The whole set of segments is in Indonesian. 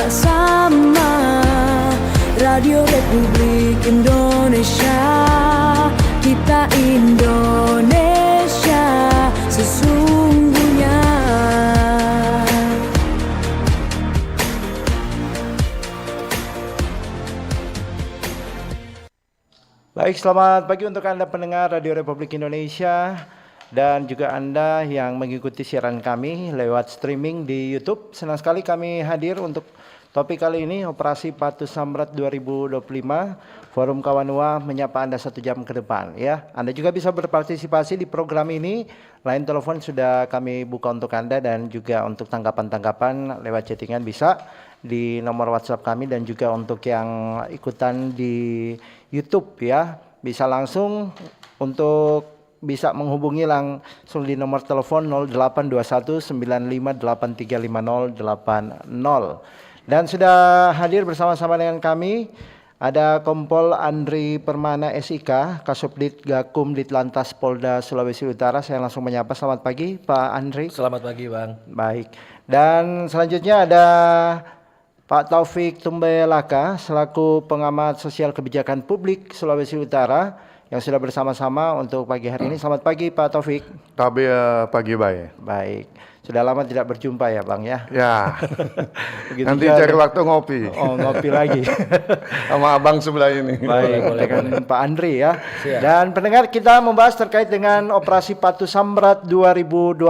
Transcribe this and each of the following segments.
sama Radio Republik Indonesia. Kita Indonesia sesungguhnya. Baik, selamat pagi untuk Anda pendengar Radio Republik Indonesia dan juga Anda yang mengikuti siaran kami lewat streaming di YouTube. Senang sekali kami hadir untuk topik kali ini, Operasi Patuh Samrat 2025. Forum Kawanua menyapa Anda 1 jam ke depan. Ya, Anda juga bisa berpartisipasi di program ini. Line telepon sudah kami buka untuk Anda dan juga untuk tanggapan-tanggapan lewat chattingan bisa di nomor WhatsApp kami, dan juga untuk yang ikutan di YouTube ya, bisa langsung untuk bisa menghubungi langsung di nomor telepon 082195835080. Dan sudah hadir bersama-sama dengan kami ada Kompol Andri Permana SIK, Kasubdit Gakum Ditlantas Polda Sulawesi Utara. Saya langsung menyapa, selamat pagi Pak Andri. Selamat pagi Bang. Baik, dan selanjutnya ada Pak Taufik Tumbelaka selaku pengamat sosial kebijakan publik Sulawesi Utara yang sudah bersama-sama untuk pagi hari ini. Selamat pagi Pak Taufik. Pagi baik. Baik, sudah lama tidak berjumpa ya Bang ya. Ya. Nanti cari waktu ngopi. Oh, ngopi lagi sama abang sebelah ini. Baik, dengan Pak Andri ya. Siap. Dan pendengar, kita membahas terkait dengan Operasi Patuh Samrat 2025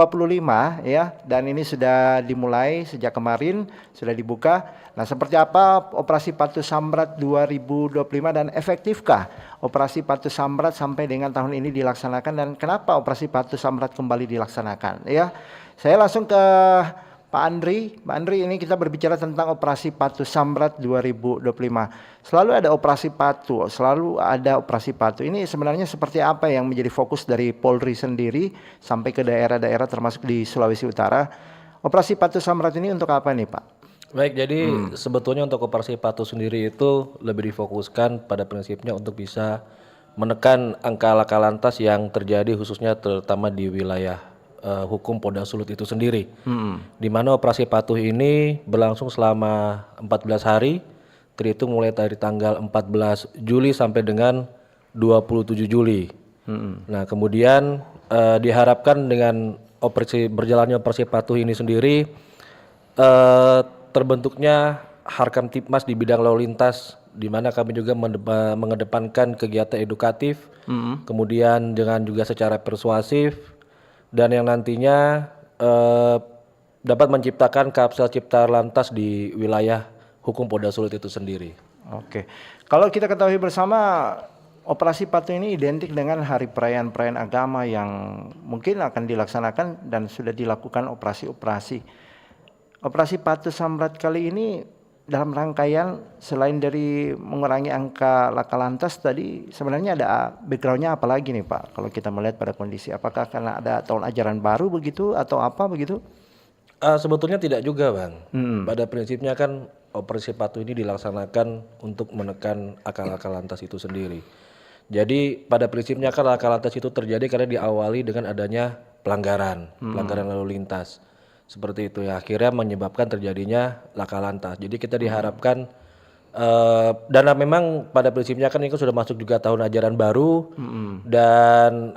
ya. Dan ini sudah dimulai sejak kemarin, sudah dibuka. Nah, seperti apa Operasi Patuh Samrat 2025 dan efektifkah Operasi Patuh Samrat sampai dengan tahun ini dilaksanakan, dan kenapa Operasi Patuh Samrat kembali dilaksanakan ya. Saya langsung ke Pak Andri. Pak Andri, ini kita berbicara tentang Operasi Patuh Samrat 2025. Selalu ada operasi patuh, selalu ada operasi patuh. Ini sebenarnya seperti apa yang menjadi fokus dari Polri sendiri sampai ke daerah-daerah termasuk di Sulawesi Utara? Operasi Patuh Samrat ini untuk apa nih Pak? Baik, jadi sebetulnya untuk operasi patuh sendiri itu lebih difokuskan pada prinsipnya untuk bisa menekan angka laka lantas yang terjadi khususnya terutama di wilayah hukum Polda Sulut itu sendiri. Di mana operasi patuh ini berlangsung selama 14 hari, terhitung mulai dari tanggal 14 Juli sampai dengan 27 Juli. Nah, kemudian diharapkan dengan berjalannya operasi patuh ini sendiri terbentuknya Harkamtipmas di bidang lalu lintas, di mana kami juga mengedepankan kegiatan edukatif, kemudian dengan juga secara persuasif, dan yang nantinya dapat menciptakan kapsel cipta lantas di wilayah hukum Polda Sulut itu sendiri. Oke, kalau kita ketahui bersama, operasi patuh ini identik dengan hari perayaan-perayaan agama yang mungkin akan dilaksanakan dan sudah dilakukan operasi-operasi. Operasi Patuh Samrat kali ini dalam rangkaian selain dari mengurangi angka laka lantas tadi, sebenarnya ada backgroundnya apa lagi nih Pak? Kalau kita melihat pada kondisi, apakah karena ada tahun ajaran baru begitu atau apa begitu? Sebetulnya tidak juga Bang. Pada prinsipnya kan operasi patuh ini dilaksanakan untuk menekan angka lantas itu sendiri. Jadi pada prinsipnya kan laka lantas itu terjadi karena diawali dengan adanya pelanggaran lalu lintas. Seperti itu ya, akhirnya menyebabkan terjadinya laka lantas. Jadi kita diharapkan dan memang pada prinsipnya kan ini sudah masuk juga tahun ajaran baru, dan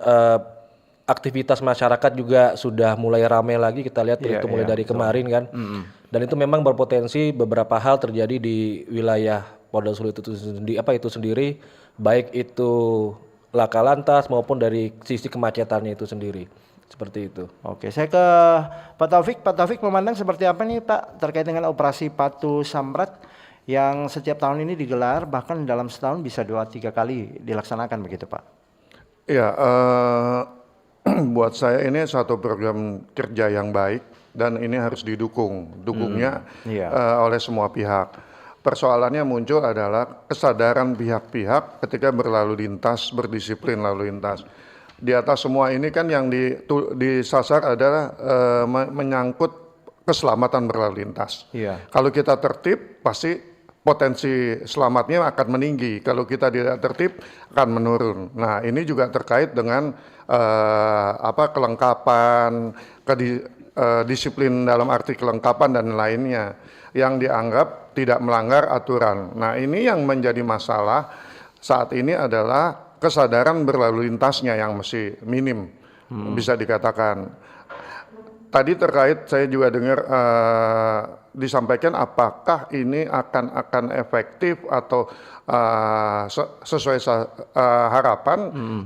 aktivitas masyarakat juga sudah mulai ramai lagi, kita lihat itu mulai dari kemarin kan. Dan itu memang berpotensi beberapa hal terjadi di wilayah Polda Sulut itu sendiri, baik itu laka lantas maupun dari sisi kemacetannya itu sendiri. Seperti itu. Oke, saya ke Pak Taufik. Pak Taufik memandang seperti apa nih Pak terkait dengan operasi Patuh Samrat yang setiap tahun ini digelar, bahkan dalam setahun bisa 2-3 kali dilaksanakan begitu Pak? Iya, buat saya ini satu program kerja yang baik dan ini harus didukungnya oleh semua pihak. Persoalannya muncul adalah kesadaran pihak-pihak ketika berlalu lintas, berdisiplin lalu lintas. Di atas semua ini kan yang disasar adalah menyangkut keselamatan berlalu lintas. Kalau kita tertib, pasti potensi selamatnya akan meninggi. Kalau kita tidak tertib, akan menurun. Nah, ini juga terkait dengan kelengkapan, disiplin dalam arti kelengkapan dan lainnya. yang dianggap tidak melanggar aturan. Nah, ini yang menjadi masalah saat ini adalah kesadaran berlalu lintasnya yang masih minim, bisa dikatakan. Tadi terkait saya juga dengar disampaikan apakah ini akan efektif atau sesuai harapan,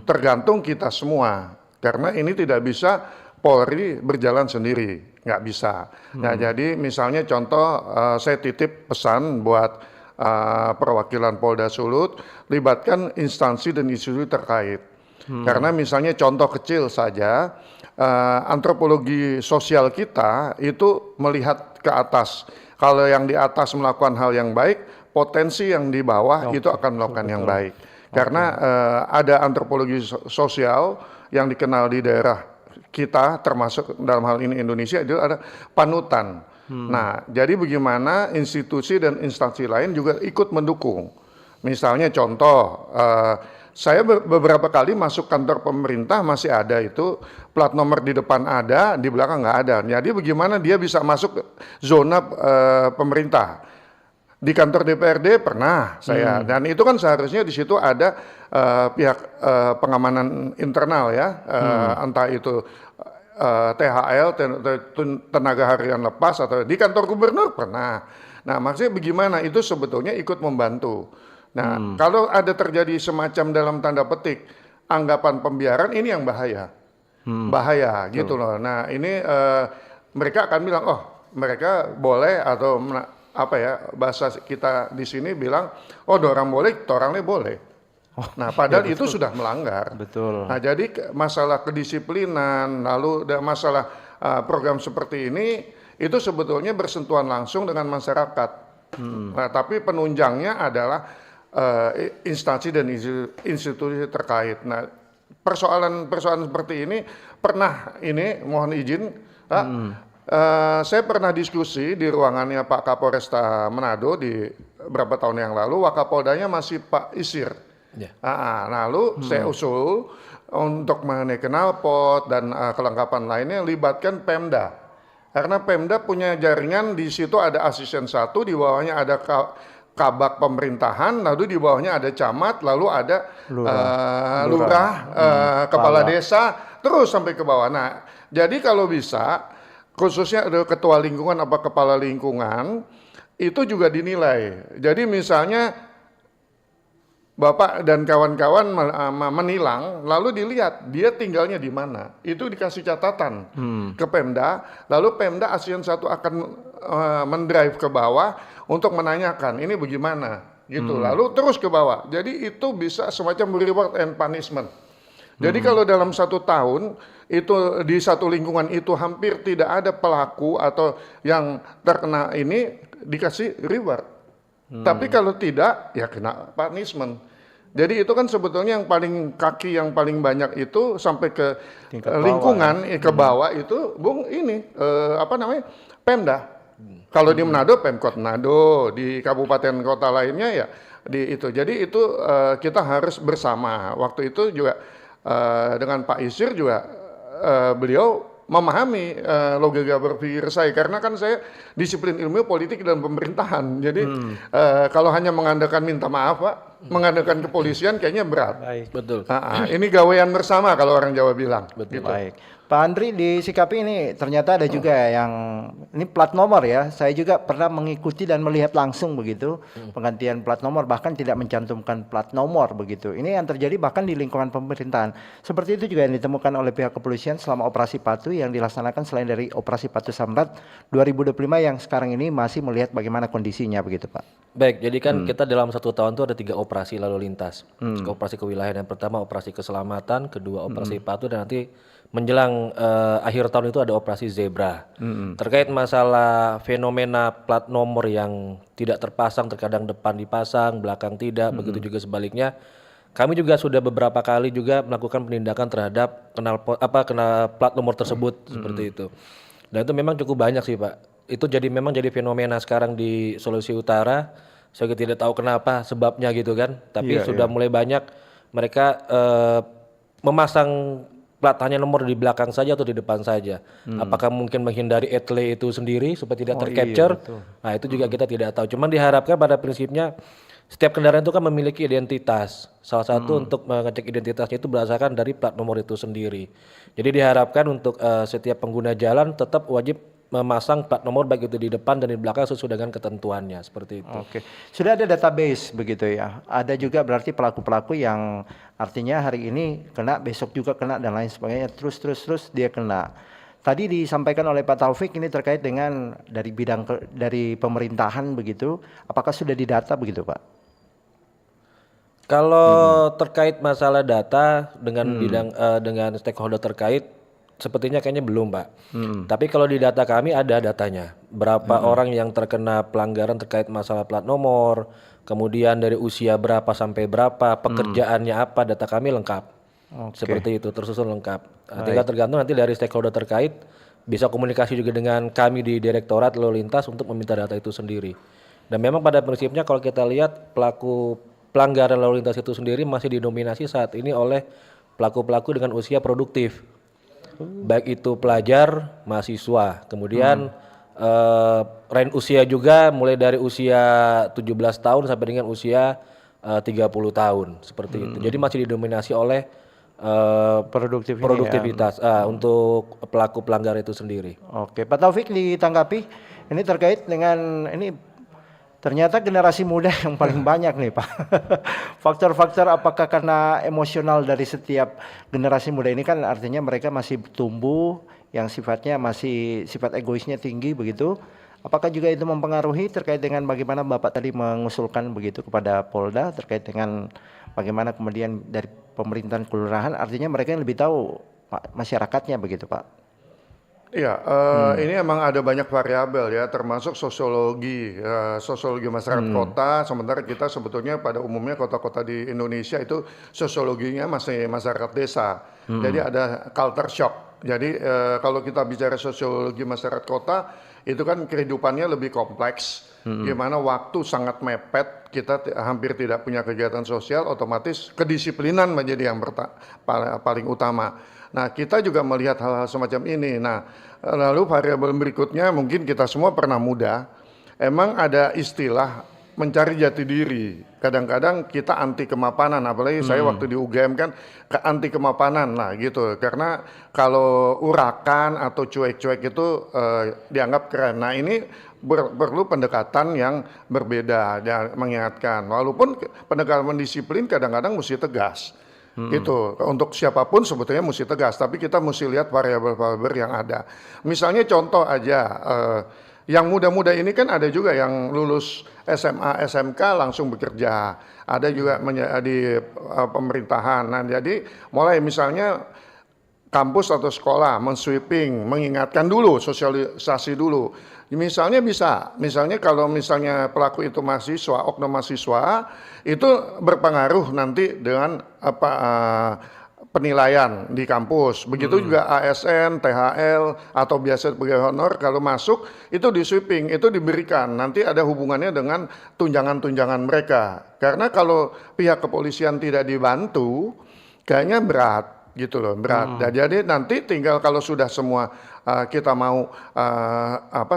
tergantung kita semua. Karena ini tidak bisa Polri berjalan sendiri, nggak bisa. Nah, jadi misalnya contoh saya titip pesan buat perwakilan Polda Sulut, libatkan instansi dan institusi terkait. Karena misalnya contoh kecil saja, antropologi sosial kita itu melihat ke atas. Kalau yang di atas melakukan hal yang baik, potensi yang di bawah itu akan melakukan yang baik. Karena ada antropologi sosial yang dikenal di daerah kita, termasuk dalam hal ini Indonesia, itu ada panutan. Nah, jadi bagaimana institusi dan instansi lain juga ikut mendukung. Misalnya contoh, saya beberapa kali masuk kantor pemerintah masih ada itu plat nomor di depan ada, di belakang nggak ada. Jadi bagaimana dia bisa masuk ke zona pemerintah? Di kantor DPRD pernah saya, dan itu kan seharusnya di situ ada pihak pengamanan internal ya, entah itu THL, tenaga harian lepas, atau di kantor gubernur pernah. Nah, maksudnya bagaimana itu sebetulnya ikut membantu. Nah, kalau ada terjadi semacam dalam tanda petik anggapan pembiaran, ini yang bahaya, bahaya gitu loh. Nah, ini mereka akan bilang, oh mereka boleh, atau apa ya, bahasa kita di sini bilang, oh orang boleh, orangnya boleh. Nah, padahal itu sudah melanggar. Betul. Nah, jadi masalah kedisiplinan, lalu masalah program seperti ini, itu sebetulnya bersentuhan langsung dengan masyarakat. Nah, tapi penunjangnya adalah instansi dan institusi terkait. Nah, persoalan seperti ini pernah ini, mohon izin, saya pernah diskusi di ruangannya Pak Kapolresta Manado di beberapa tahun yang lalu. Wakapoldanya masih Pak Isir. Lalu saya usul untuk mengenai knalpot dan kelengkapan lainnya libatkan Pemda. Karena Pemda punya jaringan, di situ ada asisten 1, di bawahnya ada kabak pemerintahan, lalu di bawahnya ada camat, lalu ada lurah, kepala desa, terus sampai ke bawah. Nah, jadi kalau bisa, khususnya ada ketua lingkungan apa kepala lingkungan, itu juga dinilai. Jadi misalnya Bapak dan kawan-kawan menilang, lalu dilihat dia tinggalnya di mana. Itu dikasih catatan ke Pemda, lalu Pemda asisten 1 akan mendrive ke bawah untuk menanyakan ini bagaimana gitu. Lalu terus ke bawah. Jadi itu bisa semacam reward and punishment. Jadi kalau dalam 1 tahun itu di satu lingkungan itu hampir tidak ada pelaku atau yang terkena ini, dikasih reward. Tapi kalau tidak, ya kena punishment. Jadi itu kan sebetulnya yang paling kaki yang paling banyak itu sampai ke lingkungan, ke bawah itu, Bung, ini apa namanya, Pemda. Kalau di Manado, Pemkot Manado, di kabupaten kota lainnya ya di itu. Jadi itu kita harus bersama. Waktu itu juga dengan Pak Isir juga beliau memahami logika berpikir saya, karena kan saya disiplin ilmu politik dan pemerintahan. Jadi kalau hanya mengandalkan minta maaf, Pak, mengandalkan kepolisian kayaknya berat. Baik. Betul. Ini gawean bersama kalau orang Jawa bilang. Betul. Gitu. Baik. Pak Andri, disikapi ini ternyata ada juga yang ini plat nomor ya. Saya juga pernah mengikuti dan melihat langsung begitu penggantian plat nomor, bahkan tidak mencantumkan plat nomor begitu. Ini yang terjadi bahkan di lingkungan pemerintahan. Seperti itu juga yang ditemukan oleh pihak kepolisian selama operasi Patuh yang dilaksanakan selain dari operasi Patuh Samrat 2025 yang sekarang ini masih melihat bagaimana kondisinya begitu, Pak. Baik, jadi kan kita dalam 1 tahun itu ada 3 operasi lalu lintas. Operasi kewilayahan yang pertama operasi keselamatan, kedua operasi Patuh, dan nanti menjelang akhir tahun itu ada operasi Zebra. Terkait masalah fenomena plat nomor yang tidak terpasang, terkadang depan dipasang, belakang tidak, begitu juga sebaliknya. Kami juga sudah beberapa kali juga melakukan penindakan terhadap kena plat nomor tersebut seperti itu. Dan itu memang cukup banyak sih, Pak. Itu memang jadi fenomena sekarang di Sulawesi Utara. Saya tidak tahu kenapa sebabnya gitu kan. Tapi sudah mulai banyak mereka memasang plat hanya nomor di belakang saja atau di depan saja. Apakah mungkin menghindari etle itu sendiri supaya tidak tercapture? Nah itu juga kita tidak tahu. Cuman diharapkan pada prinsipnya setiap kendaraan itu kan memiliki identitas. Salah satu untuk mengecek identitasnya itu berdasarkan dari plat nomor itu sendiri. Jadi diharapkan untuk setiap pengguna jalan tetap wajib memasang plat nomor baik itu di depan dan di belakang sesuai dengan ketentuannya seperti itu. Oke, sudah ada database begitu ya. Ada juga berarti pelaku-pelaku yang artinya hari ini kena, besok juga kena dan lain sebagainya. Terus dia kena. Tadi disampaikan oleh Pak Taufik ini terkait dengan dari bidang dari pemerintahan begitu. Apakah sudah didata begitu Pak? Kalau terkait masalah data dengan bidang dengan stakeholder terkait, sepertinya kayaknya belum Pak. Tapi kalau di data kami ada datanya. Berapa orang yang terkena pelanggaran terkait masalah plat nomor, kemudian dari usia berapa sampai berapa, pekerjaannya apa, data kami lengkap. Seperti itu, tersusun lengkap. Tinggal tergantung nanti dari stakeholder terkait, bisa komunikasi juga dengan kami di Direktorat Lalu Lintas untuk meminta data itu sendiri. Dan memang pada prinsipnya kalau kita lihat pelaku pelanggaran lalu lintas itu sendiri masih didominasi saat ini oleh pelaku-pelaku dengan usia produktif. Baik itu pelajar, mahasiswa, kemudian range usia juga mulai dari usia 17 tahun sampai dengan usia 30 tahun seperti itu. Jadi masih didominasi oleh produktivitas untuk pelaku pelanggar itu sendiri. Oke, Pak Taufik ditanggapi ini terkait dengan ini ternyata generasi muda yang paling banyak nih Pak. Faktor-faktor apakah karena emosional dari setiap generasi muda ini kan artinya mereka masih tumbuh yang sifatnya masih sifat egoisnya tinggi begitu. Apakah juga itu mempengaruhi terkait dengan bagaimana Bapak tadi mengusulkan begitu kepada Polda terkait dengan bagaimana kemudian dari pemerintahan kelurahan artinya mereka yang lebih tahu masyarakatnya begitu Pak. Iya, ini emang ada banyak variabel ya, termasuk sosiologi masyarakat kota. Sementara kita sebetulnya pada umumnya kota-kota di Indonesia itu sosiologinya masih masyarakat desa. Jadi ada culture shock. Jadi kalau kita bicara sosiologi masyarakat kota, itu kan kehidupannya lebih kompleks. Gimana waktu sangat mepet, kita hampir tidak punya kegiatan sosial, otomatis kedisiplinan menjadi yang paling utama. Nah, kita juga melihat hal-hal semacam ini. Nah, lalu variabel berikutnya mungkin kita semua pernah muda. Emang ada istilah mencari jati diri. Kadang-kadang kita anti kemapanan, apalagi saya waktu di UGM kan anti kemapanan lah gitu. Karena kalau urakan atau cuek-cuek itu dianggap keren. Nah, ini perlu pendekatan yang berbeda dan mengingatkan. Walaupun pendekatan disiplin kadang-kadang mesti tegas. Itu untuk siapapun sebetulnya mesti tegas, tapi kita mesti lihat variabel-variabel yang ada. Misalnya contoh aja, yang muda-muda ini kan ada juga yang lulus SMA, SMK langsung bekerja, ada juga di pemerintahan. Nah, jadi mulai misalnya kampus atau sekolah mensweeping, mengingatkan dulu, sosialisasi dulu. Misalnya kalau misalnya pelaku itu mahasiswa, oknum mahasiswa, itu berpengaruh nanti dengan penilaian di kampus. Begitu juga ASN, THL atau biasa sebagai honor kalau masuk itu di sweeping, itu diberikan. Nanti ada hubungannya dengan tunjangan-tunjangan mereka. Karena kalau pihak kepolisian tidak dibantu, kayaknya berat gitu loh, berat. Jadi nanti tinggal kalau sudah semua kita mau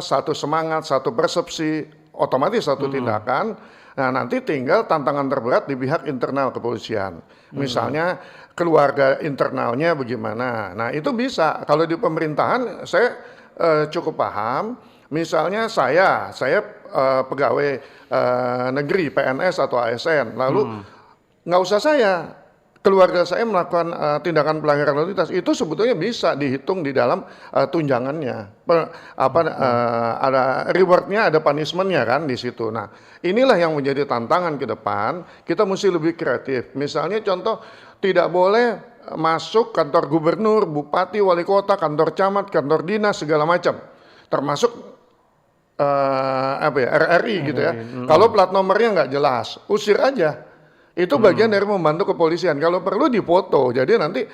satu semangat, satu persepsi, otomatis satu tindakan. Nah, nanti tinggal tantangan terberat di pihak internal kepolisian. Misalnya keluarga internalnya bagaimana. Nah, itu bisa. Kalau di pemerintahan saya cukup paham. Misalnya saya pegawai negeri, PNS atau ASN. Lalu nggak usah keluarga saya melakukan tindakan pelanggaran lalu lintas, itu sebetulnya bisa dihitung di dalam tunjangannya. Ada rewardnya, ada punishmentnya kan di situ. Nah, inilah yang menjadi tantangan ke depan. Kita mesti lebih kreatif. Misalnya contoh, tidak boleh masuk kantor gubernur, bupati, wali kota, kantor camat, kantor dinas segala macam, termasuk RRI gitu ya. Kalau plat nomornya nggak jelas, usir aja. Itu bagian dari membantu kepolisian. Kalau perlu dipoto, jadi nanti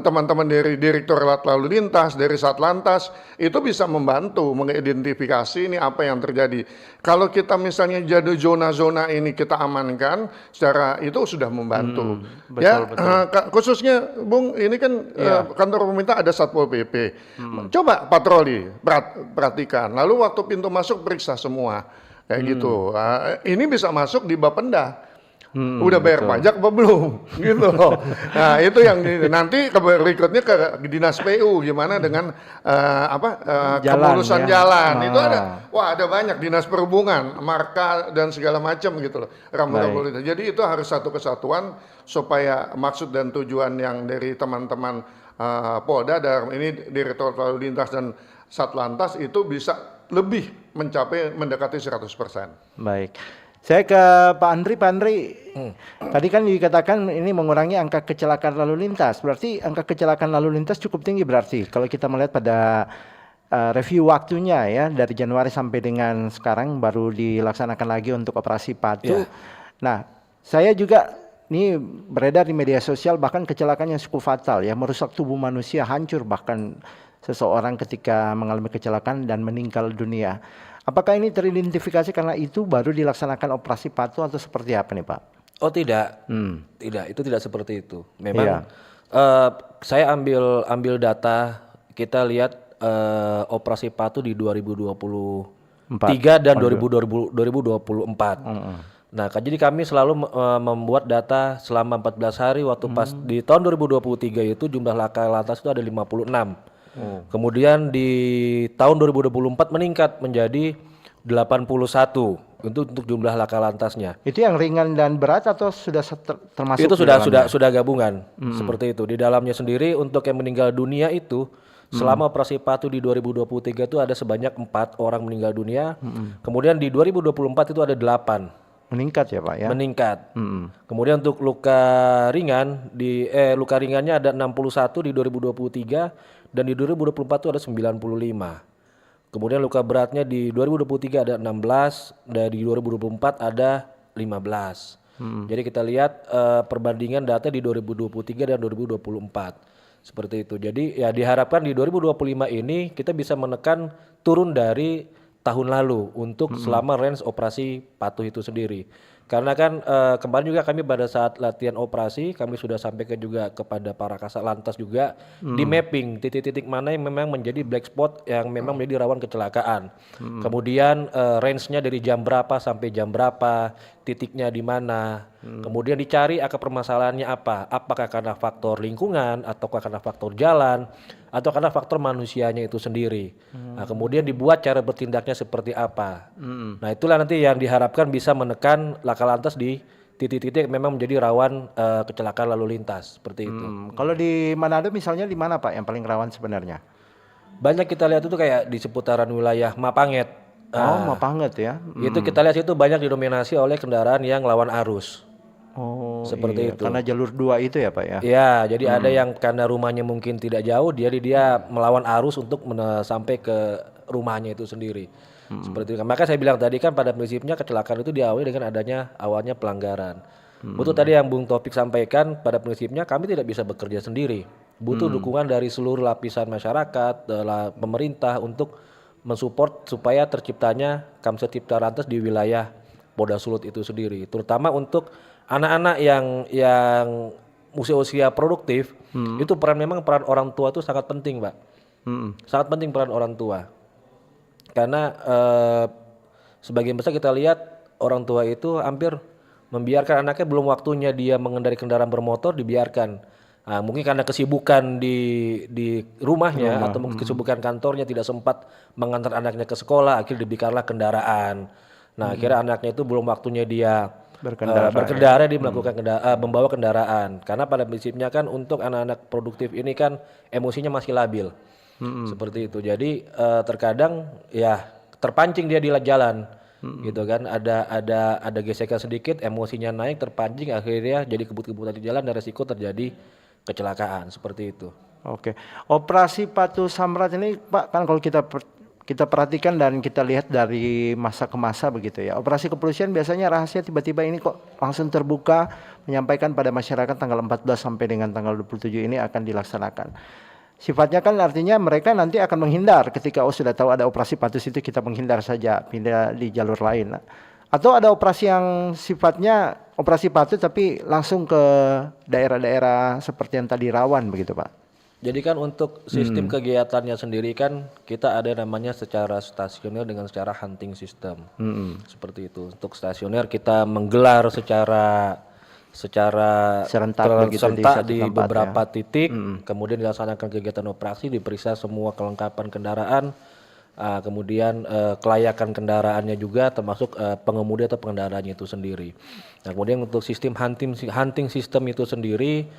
teman-teman dari Direktorat Lalu Lintas, dari Satlantas itu bisa membantu mengidentifikasi ini apa yang terjadi. Kalau kita misalnya jadi zona-zona ini kita amankan, secara itu sudah membantu. Khususnya Bung, ini kan kantor pemerintah ada Satpol PP. Coba patroli, perhatikan. Lalu waktu pintu masuk periksa semua, kayak gitu. Ini bisa masuk di Bapenda. Udah bayar pajak apa belum? Gitu loh. Nah itu yang nanti berikutnya ke dinas PU gimana dengan kemulusan jalan. Itu ada banyak dinas perhubungan, marka dan segala macam gitu loh. Rambu-rambu itu. Jadi itu harus satu kesatuan supaya maksud dan tujuan yang dari teman-teman Polda dalam ini Direktorat Lalu Lintas dan Satlantas itu bisa lebih mendekati 100%. Baik. Saya ke Pak Andri. Tadi kan dikatakan ini mengurangi angka kecelakaan lalu lintas. Berarti angka kecelakaan lalu lintas cukup tinggi berarti. Kalau kita melihat pada review waktunya ya dari Januari sampai dengan sekarang baru dilaksanakan lagi untuk operasi Patuh. Nah, saya juga ini beredar di media sosial bahkan kecelakaan yang cukup fatal ya, merusak tubuh manusia, hancur bahkan seseorang ketika mengalami kecelakaan dan meninggal dunia. Apakah ini teridentifikasi karena itu baru dilaksanakan operasi Patuh atau seperti apa nih Pak? Oh tidak, tidak, itu tidak seperti itu. Memang saya ambil data, kita lihat operasi Patuh di 2023 dan 2024. Nah, jadi kami selalu membuat data selama 14 hari waktu pas di tahun 2023 itu jumlah laka lantas itu ada 56. Kemudian di tahun 2024 meningkat menjadi 81 untuk jumlah laka lantasnya. Itu yang ringan dan berat atau sudah termasuk? Itu sudah gabungan seperti itu. Di dalamnya sendiri untuk yang meninggal dunia itu selama operasi Patuh di 2023 itu ada sebanyak 4 orang meninggal dunia. Kemudian di 2024 itu ada 8. Meningkat ya Pak ya? Meningkat. Kemudian untuk luka ringan luka ringannya ada 61 di 2023 dan di 2024 itu ada 95. Kemudian luka beratnya di 2023 ada 16 dan di 2024 ada 15. Jadi kita lihat perbandingan data di 2023 dan 2024 seperti itu. Jadi ya diharapkan di 2025 ini kita bisa menekan turun dari tahun lalu untuk selama range operasi Patuh itu sendiri. Karena kan kemarin juga kami pada saat latihan operasi kami sudah sampaikan juga kepada para kasat lantas juga di mapping titik-titik mana yang memang menjadi black spot yang memang menjadi rawan kecelakaan. Kemudian range-nya dari jam berapa sampai jam berapa, titiknya di mana. Kemudian dicari akar permasalahannya apa? Apakah karena faktor lingkungan ataukah karena faktor jalan atau karena faktor manusianya itu sendiri. Nah, kemudian dibuat cara bertindaknya seperti apa. Nah, itulah nanti yang diharapkan bisa menekan laka lantas di titik-titik memang menjadi rawan kecelakaan lalu lintas seperti itu. Kalau di Manado misalnya di mana Pak yang paling rawan sebenarnya? Banyak kita lihat itu kayak di seputaran wilayah Mapanget. Mapanget ya. Itu kita lihat itu banyak didominasi oleh kendaraan yang lawan arus. Seperti itu. Karena jalur 2 itu ya Pak ya? Ya, jadi ada yang karena rumahnya mungkin tidak jauh, dia melawan arus untuk sampai ke rumahnya itu sendiri. Seperti itu. Maka saya bilang tadi kan pada prinsipnya kecelakaan itu diawali dengan awalnya pelanggaran. Betul tadi yang Bung Taufik sampaikan, pada prinsipnya kami tidak bisa bekerja sendiri. Butuh dukungan dari seluruh lapisan masyarakat, pemerintah untuk mensupport supaya terciptanya Kamset Cipta Lantas di wilayah Polda Sulut itu sendiri. Terutama untuk anak-anak yang usia produktif, itu memang peran orang tua itu sangat penting, Pak. Sangat penting peran orang tua. Karena sebagian besar kita lihat orang tua itu hampir membiarkan anaknya belum waktunya dia mengendarai kendaraan bermotor dibiarkan. Nah, mungkin karena kesibukan di rumahnya atau mungkin kesibukan kantornya tidak sempat mengantar anaknya ke sekolah, akhirnya diberikanlah kendaraan. Nah, akhirnya anaknya itu belum waktunya dia berkendara dia melakukan membawa kendaraan. Karena pada prinsipnya kan untuk anak-anak produktif ini kan emosinya masih labil. Seperti itu. Jadi terkadang ya terpancing dia di jalan. Gitu kan, ada gesekan sedikit, emosinya naik, terpancing, akhirnya jadi kebut-kebutan di jalan dan resiko terjadi kecelakaan seperti itu. Oke. Operasi Patuh Samrat ini Pak, kan kalau kita kita perhatikan dan kita lihat dari masa ke masa begitu ya. Operasi kepolisian biasanya rahasia, tiba-tiba ini kok langsung terbuka menyampaikan pada masyarakat tanggal 14 sampai dengan tanggal 27 ini akan dilaksanakan. Sifatnya kan artinya mereka nanti akan menghindar ketika sudah tahu ada operasi Patus itu, kita menghindar saja, pindah di jalur lain. Atau ada operasi yang sifatnya operasi Patus tapi langsung ke daerah-daerah seperti yang tadi rawan begitu Pak. Jadi kan untuk sistem kegiatannya sendiri kan kita ada namanya secara stasioner dengan secara hunting system. Seperti itu. Untuk stasioner kita menggelar secara serentak di beberapa titik, kemudian dilaksanakan kegiatan operasi, diperiksa semua kelengkapan kendaraan, kemudian kelayakan kendaraannya juga, termasuk pengemudi atau pengendaraannya itu sendiri. Nah, kemudian untuk sistem hunting system itu sendiri,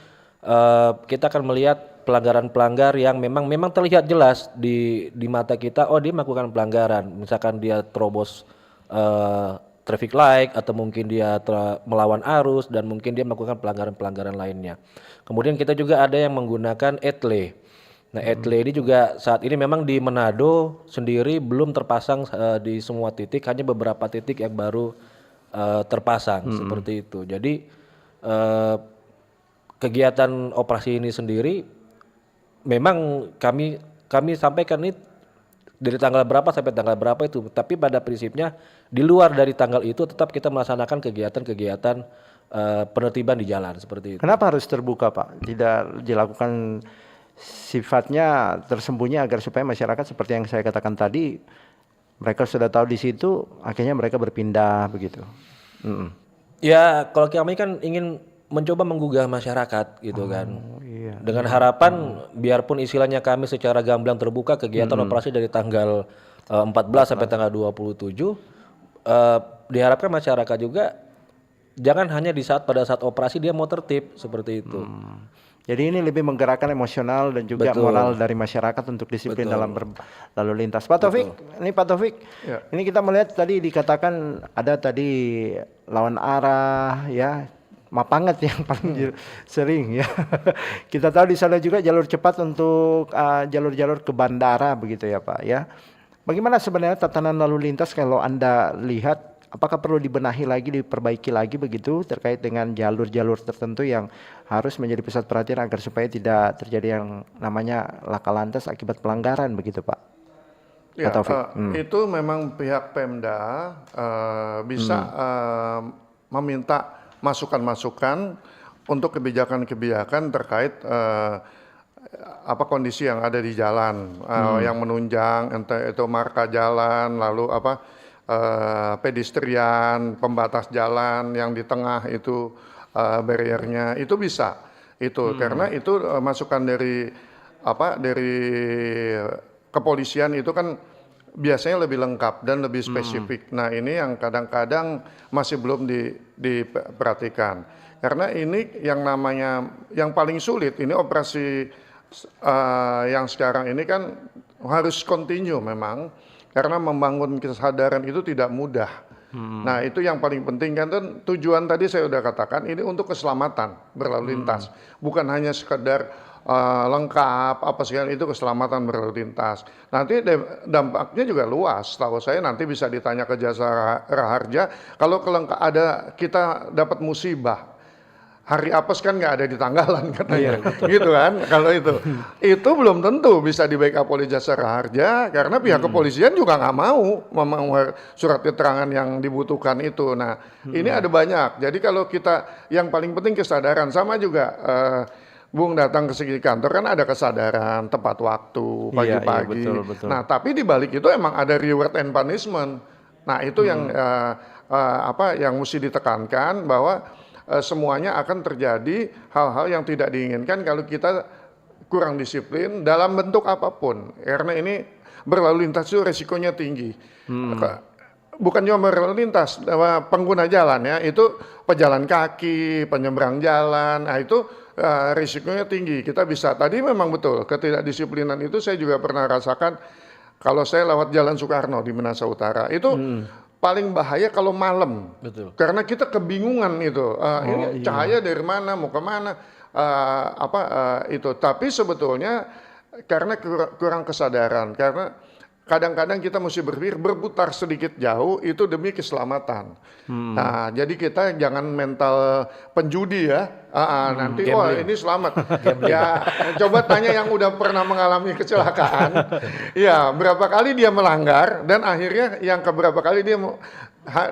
kita akan melihat pelanggaran-pelanggar yang memang terlihat jelas di mata kita, oh dia melakukan pelanggaran, misalkan dia terobos traffic light atau mungkin dia melawan arus dan mungkin dia melakukan pelanggaran-pelanggaran lainnya. Kemudian kita juga ada yang menggunakan etle. Nah, etle ini juga saat ini memang di Manado sendiri belum terpasang di semua titik, hanya beberapa titik yang baru terpasang seperti itu. Jadi kegiatan operasi ini sendiri memang kami sampaikan ini dari tanggal berapa sampai tanggal berapa itu, tapi pada prinsipnya di luar dari tanggal itu tetap kita melaksanakan kegiatan-kegiatan penertiban di jalan seperti itu. Kenapa harus terbuka Pak? Tidak dilakukan sifatnya tersembunyi agar supaya masyarakat seperti yang saya katakan tadi, mereka sudah tahu di situ, akhirnya mereka berpindah begitu. Ya kalau kami kan ingin mencoba menggugah masyarakat gitu kan. Iya. Dengan harapan biarpun istilahnya kami secara gamblang terbuka kegiatan operasi dari tanggal 14 sampai tanggal 27, diharapkan masyarakat juga jangan hanya pada saat operasi dia mau tertib seperti itu. Jadi ini lebih menggerakkan emosional dan juga moral dari masyarakat untuk disiplin dalam berlalu lintas. Pak Taufik, ini Pak Taufik, ini kita melihat tadi dikatakan ada tadi lawan arah ya, Mapangat yang paling sering ya. Kita tahu di sana juga jalur cepat untuk jalur-jalur ke bandara begitu ya Pak ya. Bagaimana sebenarnya tatanan lalu lintas kalau Anda lihat, apakah perlu dibenahi lagi, diperbaiki lagi begitu terkait dengan jalur-jalur tertentu yang harus menjadi pusat perhatian agar supaya tidak terjadi yang namanya laka lantas akibat pelanggaran begitu Pak? Ya, itu memang pihak Pemda bisa meminta masukan-masukan untuk kebijakan-kebijakan terkait apa kondisi yang ada di jalan, yang menunjang, entah itu marka jalan, lalu apa pedestrian, pembatas jalan yang di tengah itu barriernya, itu bisa itu karena itu masukan dari kepolisian itu kan biasanya lebih lengkap dan lebih spesifik. Nah ini yang kadang-kadang masih belum diperhatikan. Karena ini yang namanya, yang paling sulit, ini operasi yang sekarang ini kan harus continue memang. Karena membangun kesadaran itu tidak mudah. Nah itu yang paling penting kan, tujuan tadi saya sudah katakan ini untuk keselamatan berlalu lintas. Bukan hanya sekedar lengkap apa segala, itu keselamatan berlalu lintas. Nanti dampaknya juga luas. Tahu saya nanti bisa ditanya ke Jasa Raharja, kalau ada kita dapat musibah, hari apes kan nggak ada di tanggalan katanya, gitu kan? Kalau itu belum tentu bisa di backup oleh Jasa Raharja karena pihak kepolisian juga nggak mau surat keterangan yang dibutuhkan itu. Nah ini ada banyak. Jadi kalau kita yang paling penting kesadaran, sama juga. Bung datang ke segi kantor kan ada kesadaran tepat waktu pagi-pagi. Betul. Nah tapi di balik itu emang ada reward and punishment. Nah itu yang yang mesti ditekankan bahwa semuanya akan terjadi hal-hal yang tidak diinginkan kalau kita kurang disiplin dalam bentuk apapun. Karena ini berlalu lintas itu resikonya tinggi. Bukan cuma berlalu lintas, pengguna jalan ya, itu pejalan kaki, penyeberang jalan, nah itu risikonya tinggi. Kita bisa, tadi memang betul, ketidakdisiplinan itu saya juga pernah rasakan kalau saya lewat Jalan Soekarno di Minahasa Utara, itu paling bahaya kalau malam. Betul. Karena kita kebingungan itu, ini cahaya dari mana, mau kemana, itu. Tapi sebetulnya karena kurang kesadaran, karena kadang-kadang kita mesti berpikir berputar sedikit jauh itu demi keselamatan. Nah, jadi kita jangan mental penjudi ya. Nanti wah ini selamat. Ya, coba tanya yang udah pernah mengalami kecelakaan. Ya, berapa kali dia melanggar dan akhirnya yang keberapa kali dia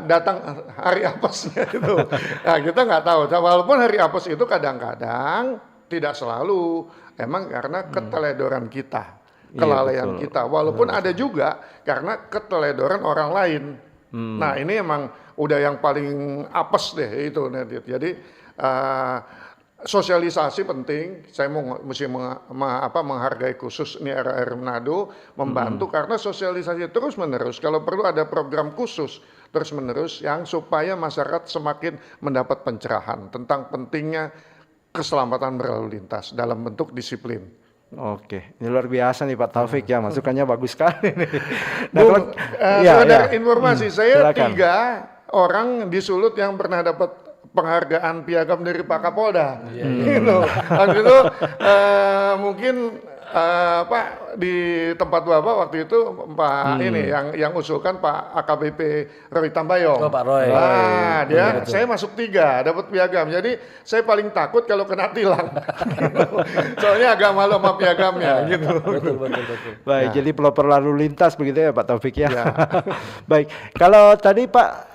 datang hari apesnya itu. Nah, kita nggak tahu. Walaupun hari apes itu kadang-kadang tidak selalu, emang karena keteledoran kita. Kelalaian kita, walaupun ada juga karena keteledoran orang lain. Nah ini emang udah yang paling apes deh itu, Nadit. Jadi sosialisasi penting. Saya mesti menghargai khusus ini RRI Manado membantu karena sosialisasi terus menerus. Kalau perlu ada program khusus terus menerus yang supaya masyarakat semakin mendapat pencerahan tentang pentingnya keselamatan berlalu lintas dalam bentuk disiplin. Oke, ini luar biasa nih Pak Taufik ya, masukannya bagus sekali nih. Nah, sekedar informasi, saya silakan. 3 orang disulut yang pernah dapat penghargaan piagam dari Pak Kapolda. Gitu. Waktu itu mungkin Pak di tempat Bapak waktu itu Pak ini yang usulkan Pak AKBP Roy Tambayong. Oh, Pak Roy. Nah, saya masuk 3 dapat piagam. Jadi saya paling takut kalau kena tilang. Soalnya agak malu sama piagamnya gitu. Betul. Baik, jadi pelopor lalu lintas begitu ya Pak Taufik ya. Baik, kalau tadi Pak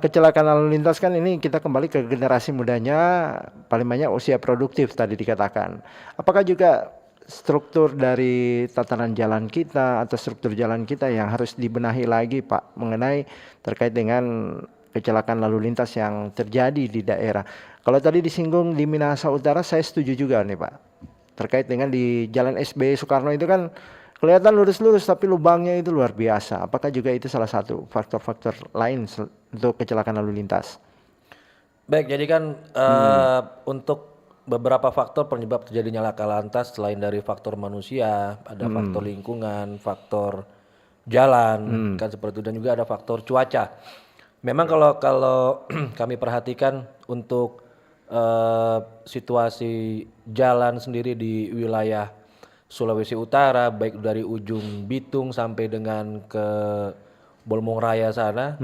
kecelakaan lalu lintas kan ini kita kembali ke generasi mudanya, paling banyak usia produktif tadi dikatakan. Apakah juga struktur dari tatanan jalan kita atau struktur jalan kita yang harus dibenahi lagi Pak mengenai terkait dengan kecelakaan lalu lintas yang terjadi di daerah? Kalau tadi disinggung di Minahasa Utara, saya setuju juga nih Pak, terkait dengan di Jalan SBY Soekarno itu kan kelihatan lurus-lurus tapi lubangnya itu luar biasa. Apakah juga itu salah satu faktor-faktor lain untuk kecelakaan lalu lintas? Baik, jadi kan untuk beberapa faktor penyebab terjadinya laka lantas selain dari faktor manusia, ada faktor lingkungan, faktor jalan, kan seperti itu, dan juga ada faktor cuaca. Memang kalau kami perhatikan untuk situasi jalan sendiri di wilayah Sulawesi Utara, baik dari ujung Bitung sampai dengan ke Bolmong Raya sana,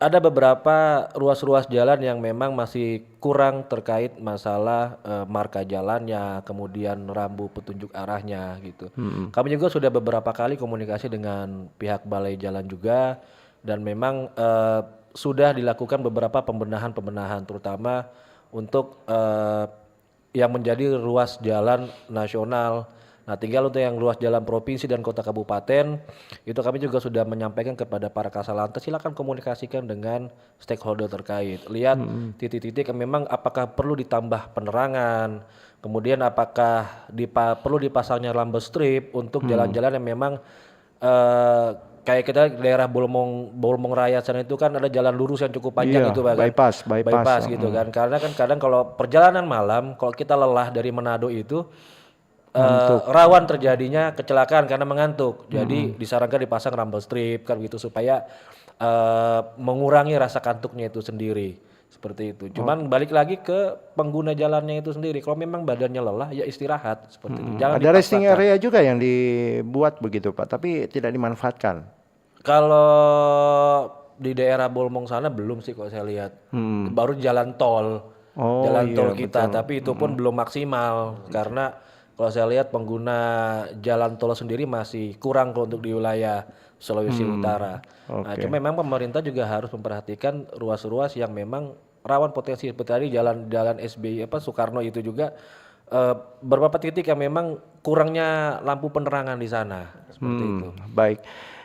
ada beberapa ruas-ruas jalan yang memang masih kurang terkait masalah marka jalannya, kemudian rambu petunjuk arahnya gitu. Kami juga sudah beberapa kali komunikasi dengan pihak Balai Jalan juga, dan memang sudah dilakukan beberapa pembenahan terutama untuk yang menjadi ruas jalan nasional. Nah, tinggal untuk yang ruas jalan provinsi dan kota kabupaten, itu kami juga sudah menyampaikan kepada para kasal lantas, silakan komunikasikan dengan stakeholder terkait. Lihat titik-titik yang memang apakah perlu ditambah penerangan, kemudian apakah perlu dipasangnya lampu strip untuk jalan-jalan yang memang kayak kita daerah Bolmong Raya sana itu kan ada jalan lurus yang cukup panjang itu Pak. Bypass gitu kan. Karena kan kadang kalau perjalanan malam, kalau kita lelah dari Manado itu rawan terjadinya kecelakaan karena mengantuk. Jadi disarankan dipasang rumble strip kan gitu supaya mengurangi rasa kantuknya itu sendiri. Seperti itu. Cuman balik lagi ke pengguna jalannya itu sendiri. Kalau memang badannya lelah ya istirahat seperti itu. Jangan ada resting area juga yang dibuat begitu Pak, tapi tidak dimanfaatkan. Kalau di daerah Bolmong sana belum sih kalau saya lihat. Baru jalan tol. Tol kita, betul. Tapi itu pun belum maksimal karena kalau saya lihat pengguna jalan tol sendiri masih kurang untuk di wilayah Sulawesi Utara. Nah, cuma memang pemerintah juga harus memperhatikan ruas-ruas yang memang rawan potensi seperti tadi jalan SBY Soekarno itu juga beberapa titik yang memang kurangnya lampu penerangan di sana. Seperti itu. Baik.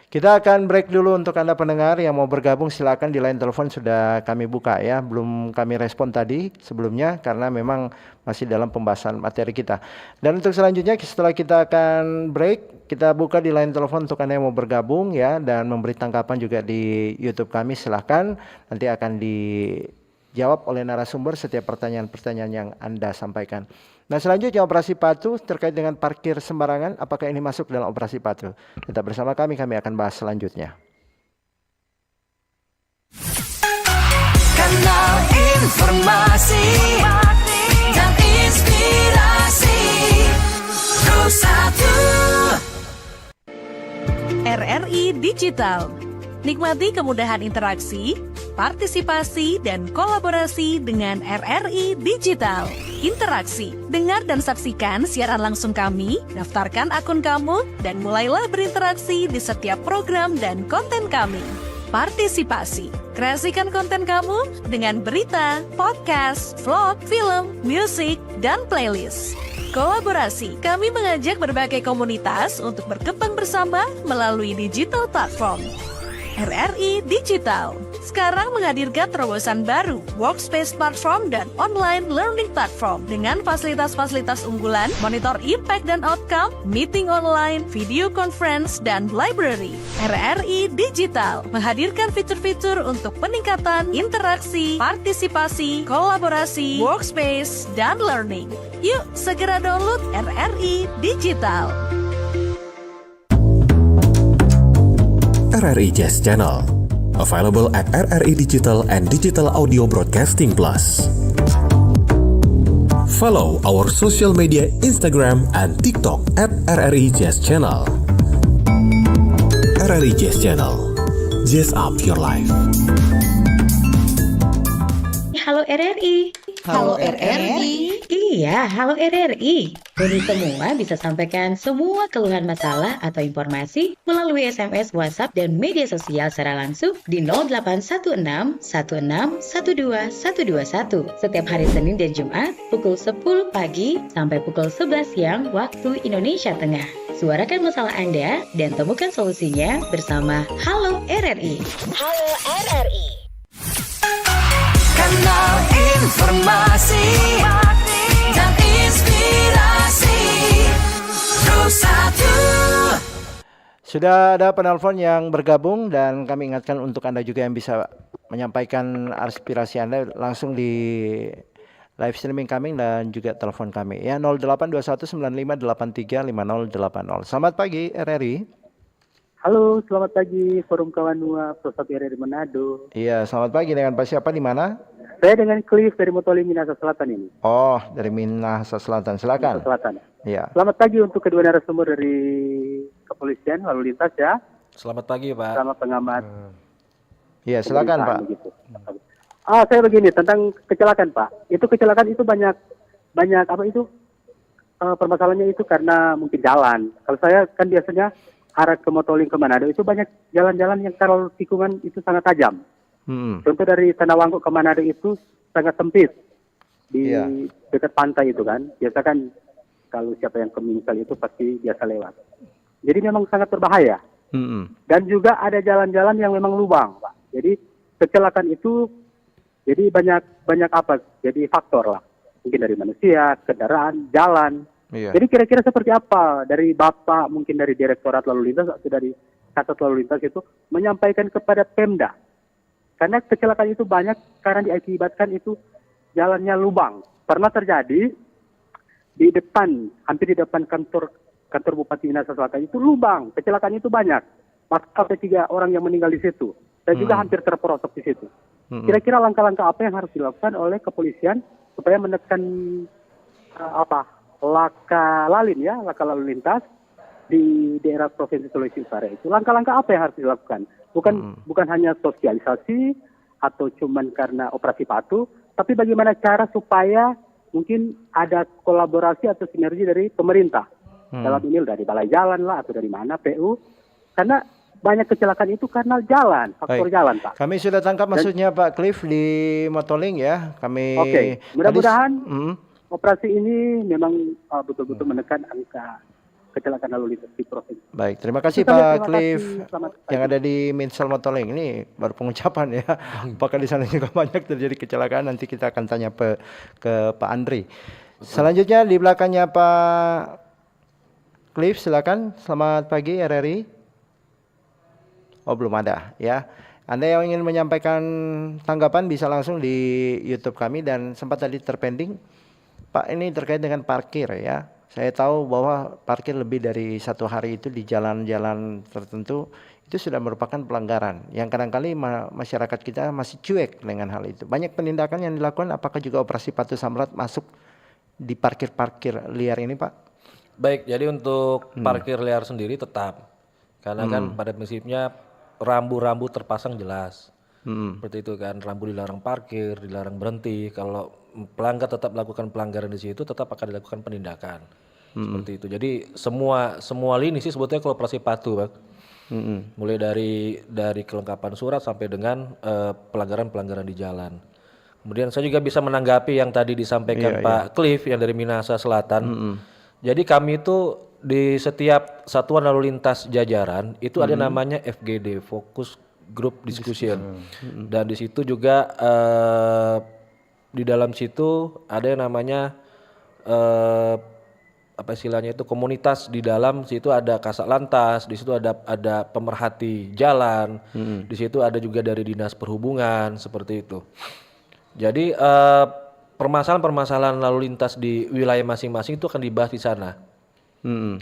Kita akan break dulu untuk Anda pendengar yang mau bergabung, silakan di line telepon sudah kami buka ya. Belum kami respon tadi sebelumnya karena memang masih dalam pembahasan materi kita. Dan untuk selanjutnya setelah kita akan break, kita buka di line telepon untuk Anda yang mau bergabung ya, dan memberi tanggapan juga di YouTube kami, silakan. Nanti akan dijawab oleh narasumber setiap pertanyaan-pertanyaan yang Anda sampaikan. Nah, selanjutnya operasi patuh terkait dengan parkir sembarangan, apakah ini masuk dalam operasi patuh? Tetap bersama kami akan bahas selanjutnya. Kanal informasi dan inspirasi Pro 1. RRI Digital. Nikmati kemudahan interaksi, partisipasi, dan kolaborasi dengan RRI Digital. Interaksi, dengar dan saksikan siaran langsung kami, daftarkan akun kamu, dan mulailah berinteraksi di setiap program dan konten kami. Partisipasi, kreasikan konten kamu dengan berita, podcast, vlog, film, musik, dan playlist. Kolaborasi, kami mengajak berbagai komunitas untuk berkembang bersama melalui digital platform. RRI Digital sekarang menghadirkan terobosan baru, workspace platform dan online learning platform dengan fasilitas-fasilitas unggulan, monitor impact dan outcome, meeting online, video conference, dan library. RRI Digital menghadirkan fitur-fitur untuk peningkatan interaksi, partisipasi, kolaborasi, workspace, dan learning. Yuk segera download RRI Digital. RRI Jazz Channel, available at RRI Digital and Digital Audio Broadcasting Plus. Follow our social media Instagram and TikTok at RRI Jazz Channel. RRI Jazz Channel, jazz up your life. Halo RRI. Halo RRI. Iya, halo RRI. Jadi semua bisa sampaikan semua keluhan masalah atau informasi melalui SMS, WhatsApp, dan media sosial secara langsung di 0816 16 12 121 setiap hari Senin dan Jumat pukul 10 pagi sampai pukul 11 siang waktu Indonesia Tengah. Suarakan masalah Anda dan temukan solusinya bersama Halo RRI. Halo RRI. Kanal informasi dan inspirasi Pro1. Sudah ada penelpon yang bergabung dan kami ingatkan untuk Anda juga yang bisa menyampaikan aspirasi Anda langsung di live streaming kami dan juga telepon kami ya 082195835080. Selamat pagi RRI. Halo, selamat pagi Forum Kawan Nua Pro1 RRI Manado. Iya, selamat pagi. Dengan Pak siapa di mana? Saya dengan Cliff dari Motoli Minahasa Selatan ini. Oh, dari Minahasa Selatan. Silakan. Minahasa Selatan. Iya. Selamat pagi untuk kedua narasumber dari kepolisian lalu lintas ya. Selamat pagi, Pak. Selamat pengamat. Iya, silakan Pak. Begitu. Saya begini tentang kecelakaan Pak. Itu kecelakaan itu banyak apa itu permasalahannya itu karena mungkin jalan. Kalau saya kan biasanya arah ke Motoling ke Manado itu banyak jalan-jalan yang kalau tikungan itu sangat tajam. Contoh dari Tanawangko ke Manado itu sangat sempit di dekat pantai itu kan. Biasa kan kalau siapa yang ke Mingsal itu pasti biasa lewat. Jadi memang sangat berbahaya. Dan juga ada jalan-jalan yang memang lubang, Pak. Jadi kecelakaan itu jadi banyak apa? Jadi faktor lah. Mungkin dari manusia, kendaraan, jalan. Iya. Jadi kira-kira seperti apa dari Bapak, mungkin dari Direktorat Lalu Lintas atau dari Kasat Lalu Lintas itu menyampaikan kepada Pemda. Karena kecelakaan itu banyak karena diakibatkan itu jalannya lubang. Pernah terjadi di depan, hampir di depan kantor Bupati Minahasa Selatan itu lubang. Kecelakaan itu banyak. Sampai 3 orang yang meninggal di situ. Dan juga hampir terperosok di situ. Kira-kira langkah-langkah apa yang harus dilakukan oleh kepolisian supaya menekan laka lalu lintas di daerah Provinsi Sulawesi Utara itu. Langkah-langkah apa yang harus dilakukan? Bukan hanya sosialisasi atau cuman karena operasi patuh, tapi bagaimana cara supaya mungkin ada kolaborasi atau sinergi dari pemerintah. Dalam ini dari balai jalan lah atau dari mana PU. Karena banyak kecelakaan itu karena jalan, faktor jalan Pak. Kami sudah tangkap maksudnya Pak Cliff di Motoling ya. Oke. Mudah-mudahan operasi ini memang betul-betul menekan angka kecelakaan lalu lintas di provinsi. Baik, terima kasih Pak Cliff yang ada di Minsal Motoling. Ini baru pengucapan ya. Apakah di sana juga banyak terjadi kecelakaan? Nanti kita akan tanya ke Pak Andri. Selanjutnya di belakangnya Pak Cliff, silakan. Selamat pagi RRI. Oh, belum ada ya. Anda yang ingin menyampaikan tanggapan bisa langsung di YouTube kami dan sempat tadi terpending. Pak, ini terkait dengan parkir ya. Saya tahu bahwa parkir lebih dari 1 hari itu di jalan-jalan tertentu itu sudah merupakan pelanggaran yang kadang-kali masyarakat kita masih cuek dengan hal itu. Banyak penindakan yang dilakukan, apakah juga operasi patuh samrat masuk di parkir-parkir liar ini Pak? Baik, jadi untuk parkir liar sendiri tetap. Karena kan pada prinsipnya rambu-rambu terpasang jelas. Seperti itu kan, rambu dilarang parkir, dilarang berhenti. Kalau pelanggar tetap melakukan pelanggaran di situ, tetap akan dilakukan penindakan. Seperti itu. Jadi semua lini sih sebetulnya kalau operasi patuh, Bang. Mulai dari kelengkapan surat sampai dengan pelanggaran-pelanggaran di jalan. Kemudian saya juga bisa menanggapi yang tadi disampaikan Pak Cliff yang dari Minahasa Selatan. Jadi kami itu di setiap satuan lalu lintas jajaran itu ada namanya FGD, Focus Group Discussion. Dan di situ juga di dalam situ ada yang namanya apa istilahnya itu komunitas. Di dalam situ ada Kasat Lantas, di situ ada pemerhati jalan, di situ ada juga dari Dinas Perhubungan seperti itu. Jadi permasalahan-permasalahan lalu lintas di wilayah masing-masing itu akan dibahas di sana.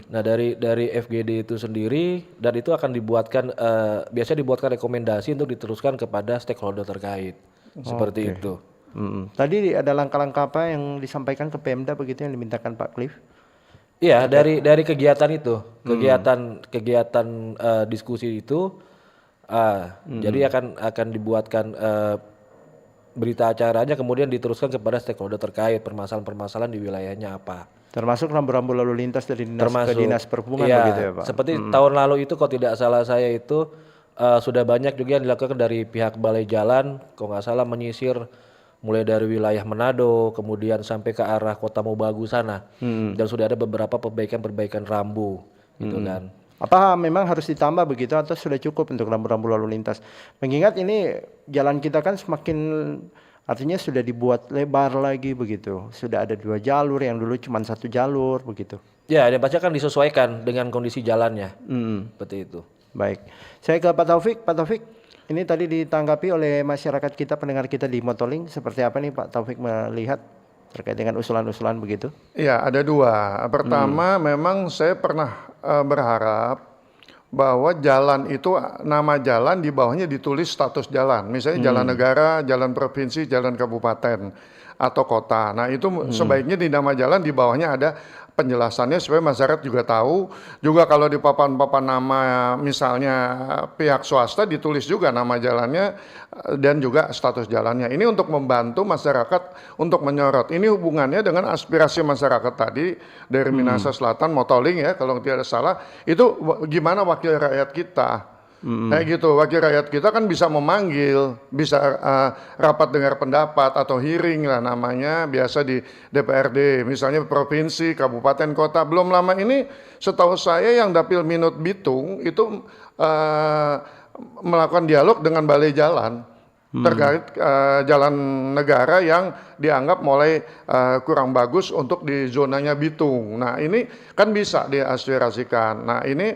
Nah dari FGD itu sendiri dan itu akan dibuatkan biasanya dibuatkan rekomendasi untuk diteruskan kepada stakeholder terkait seperti itu. Tadi ada langkah-langkah apa yang disampaikan ke Pemda begitu yang dimintakan Pak Cliff? Iya dari kegiatan itu, kegiatan diskusi itu, jadi akan dibuatkan berita acaranya kemudian diteruskan kepada stakeholder terkait permasalahan-permasalahan di wilayahnya apa. Termasuk rambu-rambu lalu lintas dari dinas ke dinas perhubungan iya, begitu ya Pak? Seperti tahun lalu itu kalau tidak salah saya itu sudah banyak juga yang dilakukan dari pihak Balai Jalan, kalau nggak salah menyisir mulai dari wilayah Manado kemudian sampai ke arah Kota Mobagu sana. Dan sudah ada beberapa perbaikan rambu gitu kan. Apa memang harus ditambah begitu atau sudah cukup untuk rambu-rambu lalu lintas? Mengingat ini jalan kita kan semakin artinya sudah dibuat lebar lagi begitu. Sudah ada 2 jalur yang dulu cuma 1 jalur begitu. Ya, dan pasti akan disesuaikan dengan kondisi jalannya. Seperti itu. Baik. Saya ke Pak Taufik. Pak Taufik, ini tadi ditanggapi oleh masyarakat kita, pendengar kita di Motoling. Seperti apa nih Pak Taufik melihat terkait dengan usulan-usulan begitu? Ya, ada 2. Pertama, memang saya pernah berharap bahwa jalan itu nama jalan di bawahnya ditulis status jalan. Misalnya jalan negara, jalan provinsi, jalan kabupaten atau kota. Nah, itu sebaiknya di nama jalan di bawahnya ada penjelasannya supaya masyarakat juga tahu. Juga kalau di papan-papan nama misalnya pihak swasta ditulis juga nama jalannya dan juga status jalannya. Ini untuk membantu masyarakat untuk menyorot. Ini hubungannya dengan aspirasi masyarakat tadi dari Minahasa Selatan, Motoling ya kalau tidak salah. Itu gimana wakil rakyat kita. Kayak gitu, wakil rakyat kita kan bisa memanggil, bisa rapat dengar pendapat atau hearing lah namanya, biasa di DPRD, misalnya provinsi, kabupaten, kota. Belum lama ini setahu saya yang Dapil Minut Bitung itu melakukan dialog dengan Balai Jalan terkait jalan negara yang dianggap mulai kurang bagus untuk di zonanya Bitung. Nah ini kan bisa diaspirasikan. Nah ini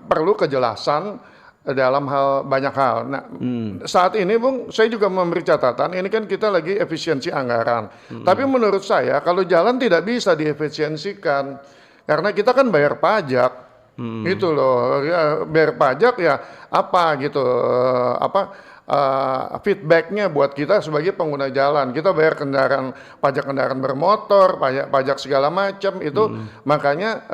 perlu kejelasan dalam banyak hal. Nah, saat ini Bung, saya juga memberi catatan, ini kan kita lagi efisiensi anggaran. Tapi menurut saya, kalau jalan tidak bisa diefisiensikan, karena kita kan bayar pajak, gitu loh. Ya, bayar pajak ya apa gitu, feedbacknya buat kita sebagai pengguna jalan. Kita bayar pajak kendaraan bermotor, pajak segala macam itu, makanya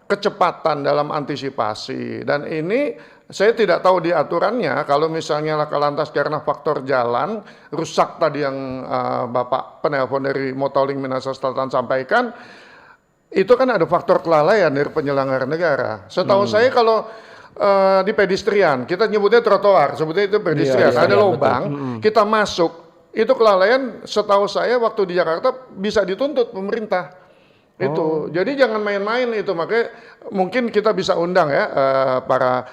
kecepatan dalam antisipasi. Dan ini saya tidak tahu di aturannya kalau misalnya laka lantas karena faktor jalan rusak tadi yang Bapak penelpon dari Motoling Minahasa Selatan sampaikan, itu kan ada faktor kelalaian dari penyelenggara negara. Setahu saya kalau di pedestrian kita nyebutnya trotoar, sebutnya itu pedestrian, ada lubang, kita masuk, itu kelalaian setahu saya waktu di Jakarta bisa dituntut pemerintah. Itu, jadi jangan main-main itu, makanya mungkin kita bisa undang ya para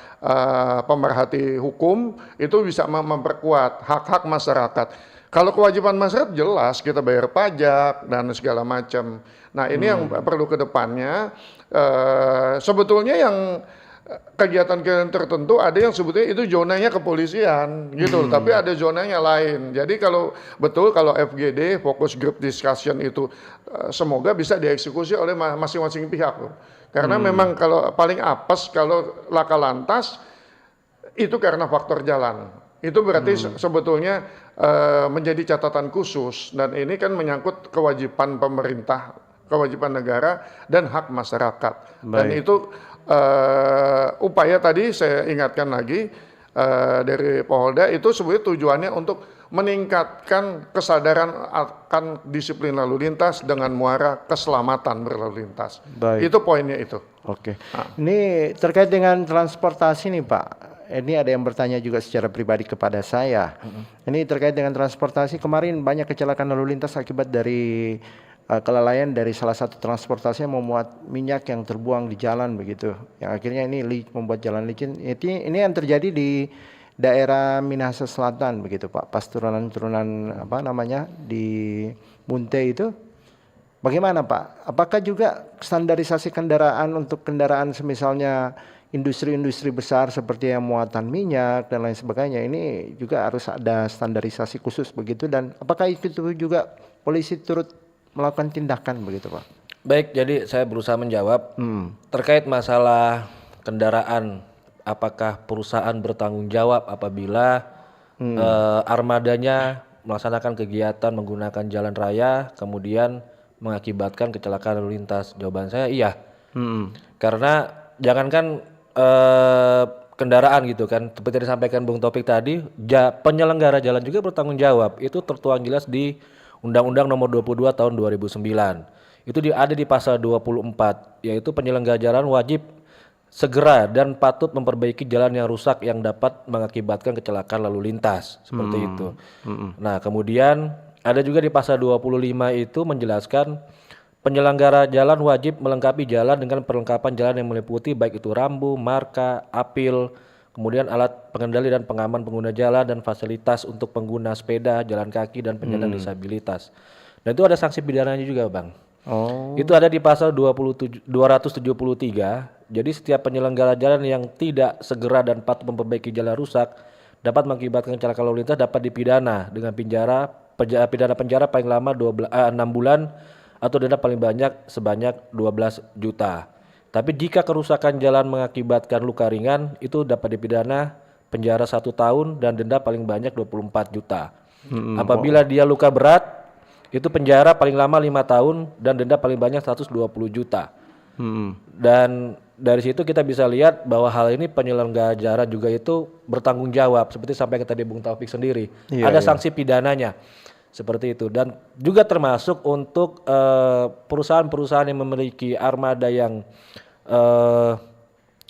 pemerhati hukum itu bisa memperkuat hak-hak masyarakat. Kalau kewajiban masyarakat jelas kita bayar pajak dan segala macam. Nah ini yang perlu ke depannya. Sebetulnya yang kegiatan-kegiatan tertentu ada yang sebetulnya itu zonanya kepolisian gitu, tapi ada zonanya lain. Jadi kalau betul kalau FGD Focus Group Discussion itu semoga bisa dieksekusi oleh masing-masing pihak. Karena memang kalau paling apes kalau laka lantas itu karena faktor jalan. Itu berarti sebetulnya menjadi catatan khusus dan ini kan menyangkut kewajiban pemerintah, kewajiban negara dan hak masyarakat. Dan itu upaya tadi saya ingatkan lagi dari Polda itu sebenarnya tujuannya untuk meningkatkan kesadaran akan disiplin lalu lintas dengan muara keselamatan berlalu lintas. Baik. Itu poinnya itu. Oke. Ini terkait dengan transportasi nih Pak. Ini ada yang bertanya juga secara pribadi kepada saya. Ini terkait dengan transportasi, kemarin banyak kecelakaan lalu lintas akibat dari kelalaian dari salah satu transportasi yang memuat minyak yang terbuang di jalan begitu. Yang akhirnya ini membuat jalan licin. Ini yang terjadi di daerah Minahasa Selatan begitu Pak. Pas turunan-turunan di Munte itu. Bagaimana Pak? Apakah juga standarisasi kendaraan untuk kendaraan semisalnya industri-industri besar seperti yang muatan minyak dan lain sebagainya ini juga harus ada standarisasi khusus begitu, dan apakah itu juga polisi turut melakukan tindakan begitu Pak? Baik, jadi saya berusaha menjawab terkait masalah kendaraan. Apakah perusahaan bertanggung jawab apabila armadanya melaksanakan kegiatan menggunakan jalan raya kemudian mengakibatkan kecelakaan lalu lintas? Jawaban saya iya. Karena jangankan kendaraan gitu kan, seperti yang disampaikan Bung Taufik tadi, penyelenggara jalan juga bertanggung jawab. Itu tertuang jelas di Undang-Undang Nomor 22 Tahun 2009. Itu ada di pasal 24, yaitu penyelenggara jalan wajib segera dan patut memperbaiki jalan yang rusak yang dapat mengakibatkan kecelakaan lalu lintas, seperti itu. Nah, kemudian ada juga di pasal 25 itu menjelaskan penyelenggara jalan wajib melengkapi jalan dengan perlengkapan jalan yang meliputi baik itu rambu, marka, apil, kemudian alat pengendali dan pengaman pengguna jalan dan fasilitas untuk pengguna sepeda, jalan kaki dan penyandang disabilitas. Dan itu ada sanksi pidananya juga, Bang. Itu ada di pasal 273. Jadi setiap penyelenggara jalan yang tidak segera dan patut memperbaiki jalan rusak dapat mengakibatkan kecelakaan lalu lintas dapat dipidana dengan pidana penjara paling lama 6 bulan atau denda paling banyak sebanyak 12 juta. Tapi jika kerusakan jalan mengakibatkan luka ringan, itu dapat dipidana penjara 1 tahun dan denda paling banyak 24 juta. Apabila dia luka berat, itu penjara paling lama 5 tahun dan denda paling banyak 120 juta. Dan dari situ kita bisa lihat bahwa hal ini penyelenggara jalan juga itu bertanggung jawab, seperti sampai tadi Bung Taufik sendiri. Ada sanksi pidananya. Seperti itu, dan juga termasuk untuk perusahaan-perusahaan yang memiliki armada yang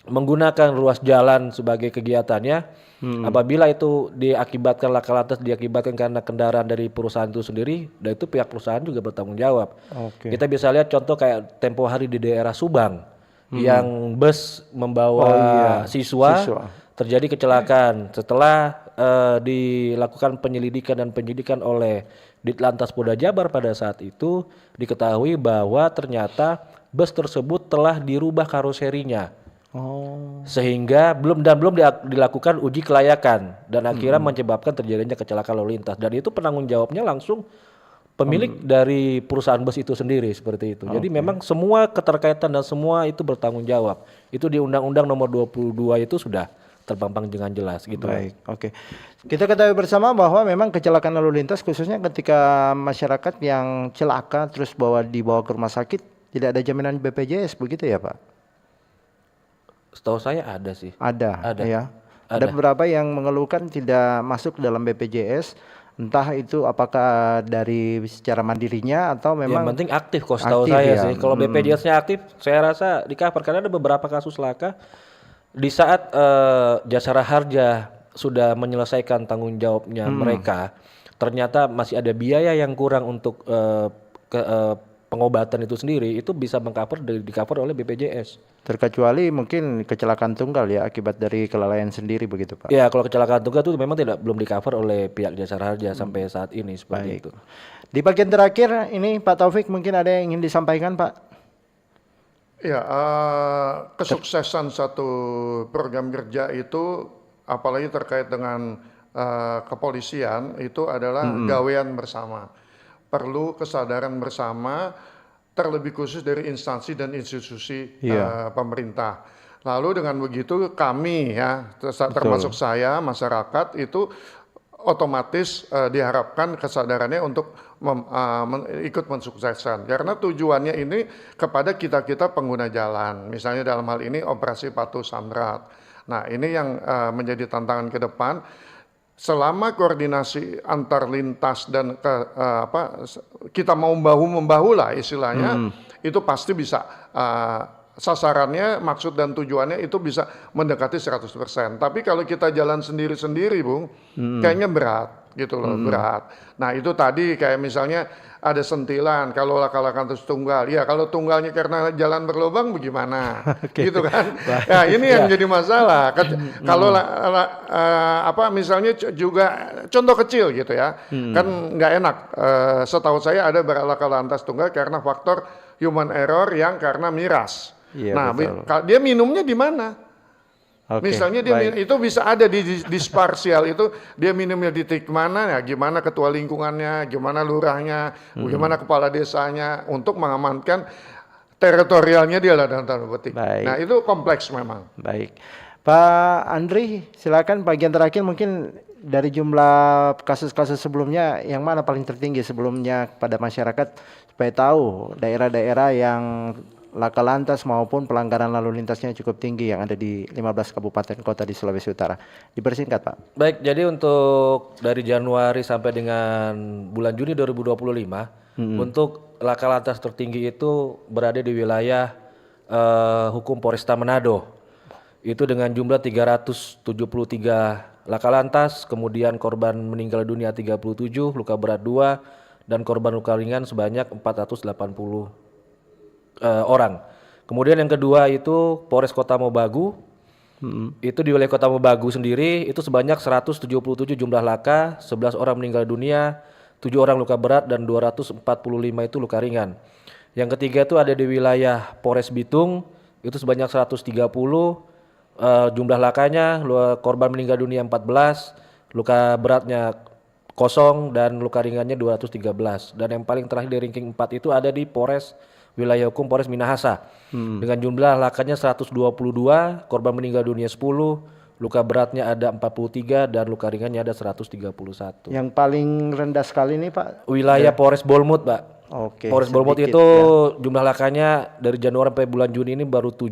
menggunakan ruas jalan sebagai kegiatannya. Apabila itu diakibatkan laka lantas diakibatkan karena kendaraan dari perusahaan itu sendiri, dan itu pihak perusahaan juga bertanggung jawab. Kita bisa lihat contoh kayak tempo hari di daerah Subang yang bus membawa siswa terjadi kecelakaan. Setelah dilakukan penyelidikan dan penyidikan oleh Ditlantas Polda Jabar pada saat itu, diketahui bahwa ternyata bus tersebut telah dirubah karoserinya. Sehingga belum dilakukan uji kelayakan dan akhirnya menyebabkan terjadinya kecelakaan lalu lintas, dan itu penanggung jawabnya langsung pemilik dari perusahaan bus itu sendiri, seperti itu. Jadi memang semua keterkaitan dan semua itu bertanggung jawab. Itu di Undang-Undang Nomor 22 itu sudah terpampang dengan jelas gitu. Baik, oke. Kita ketahui bersama bahwa memang kecelakaan lalu lintas khususnya ketika masyarakat yang celaka terus dibawa ke rumah sakit tidak ada jaminan BPJS begitu ya Pak? Setahu saya ada sih. Ada. Ya. Ada beberapa yang mengeluhkan tidak masuk dalam BPJS, entah itu apakah dari secara mandirinya atau memang. Yang penting aktif kok setahu saya sih. Kalau BPJS-nya aktif, saya rasa di cover karena ada beberapa kasus laka di saat Jasara Harja sudah menyelesaikan tanggung jawabnya mereka, ternyata masih ada biaya yang kurang untuk pengobatan itu sendiri, itu bisa di-cover oleh BPJS. Terkecuali mungkin kecelakaan tunggal ya akibat dari kelalaian sendiri begitu Pak. Ya, kalau kecelakaan tunggal itu memang belum di-cover oleh pihak Jasara Harja sampai saat ini seperti itu. Di bagian terakhir ini Pak Taufik mungkin ada yang ingin disampaikan Pak? Ya, kesuksesan satu program kerja itu, apalagi terkait dengan kepolisian, itu adalah gawean bersama. Perlu kesadaran bersama, terlebih khusus dari instansi dan institusi pemerintah. Lalu dengan begitu kami ya, termasuk saya, masyarakat itu otomatis diharapkan kesadarannya untuk ikut mensukseskan. Karena tujuannya ini kepada kita-kita pengguna jalan. Misalnya dalam hal ini operasi Patuh Samrat. Nah ini yang menjadi tantangan ke depan. Selama koordinasi antar lintas dan kita mau bahu-membahu lah istilahnya, itu pasti bisa sasarannya, maksud dan tujuannya itu bisa mendekati 100%. Tapi kalau kita jalan sendiri-sendiri, Bung, kayaknya berat gitu loh, berat. Nah itu tadi kayak misalnya ada sentilan, kalau Laka-Lantas Tunggal, ya kalau tunggalnya karena jalan berlubang bagaimana, gitu kan? Ya ini yang jadi masalah. Kalau misalnya juga contoh kecil gitu ya, kan nggak enak. Setahu saya ada Laka-Lantas Tunggal karena faktor human error yang karena miras. Iya, nah, betul. dia minumnya di mana? Oke, Misalnya itu bisa ada di disparsial itu dia minumnya di titik mana ya, gimana ketua lingkungannya, gimana lurahnya, gimana kepala desanya untuk mengamankan teritorialnya dia lah dalam tanda petik. Baik. Nah itu kompleks memang. Baik, Pak Andri, silakan bagian terakhir mungkin dari jumlah kasus-kasus sebelumnya yang mana paling tertinggi sebelumnya pada masyarakat supaya tahu daerah-daerah yang laka lantas maupun pelanggaran lalu lintasnya cukup tinggi yang ada di 15 kabupaten kota di Sulawesi Utara. Dipersingkat, Pak. Baik, jadi untuk dari Januari sampai dengan bulan Juni 2025 untuk laka lantas tertinggi itu berada di wilayah hukum Polresta Manado. Itu dengan jumlah 373 laka lantas, kemudian korban meninggal dunia 37, luka berat 2, dan korban luka ringan sebanyak 480 orang. Kemudian yang kedua itu Polres Kota Mobagu. Itu di wilayah Kota Mobagu sendiri itu sebanyak 177 jumlah laka, 11 orang meninggal dunia, 7 orang luka berat dan 245 itu luka ringan. Yang ketiga itu ada di wilayah Polres Bitung, itu sebanyak 130, jumlah lakanya korban meninggal dunia 14, luka beratnya 0 dan luka ringannya 213. Dan yang paling terakhir di ranking 4 itu ada di Polres wilayah hukum Polres Minahasa dengan jumlah lakanya 122, korban meninggal dunia 10, luka beratnya ada 43 dan luka ringannya ada 131. Yang paling rendah sekali nih, Pak? Wilayah Polres Bolmut, Pak. Oke. Polres Bolmut sedikit, itu ya. jumlah lakanya dari Januari sampai bulan Juni ini baru 7.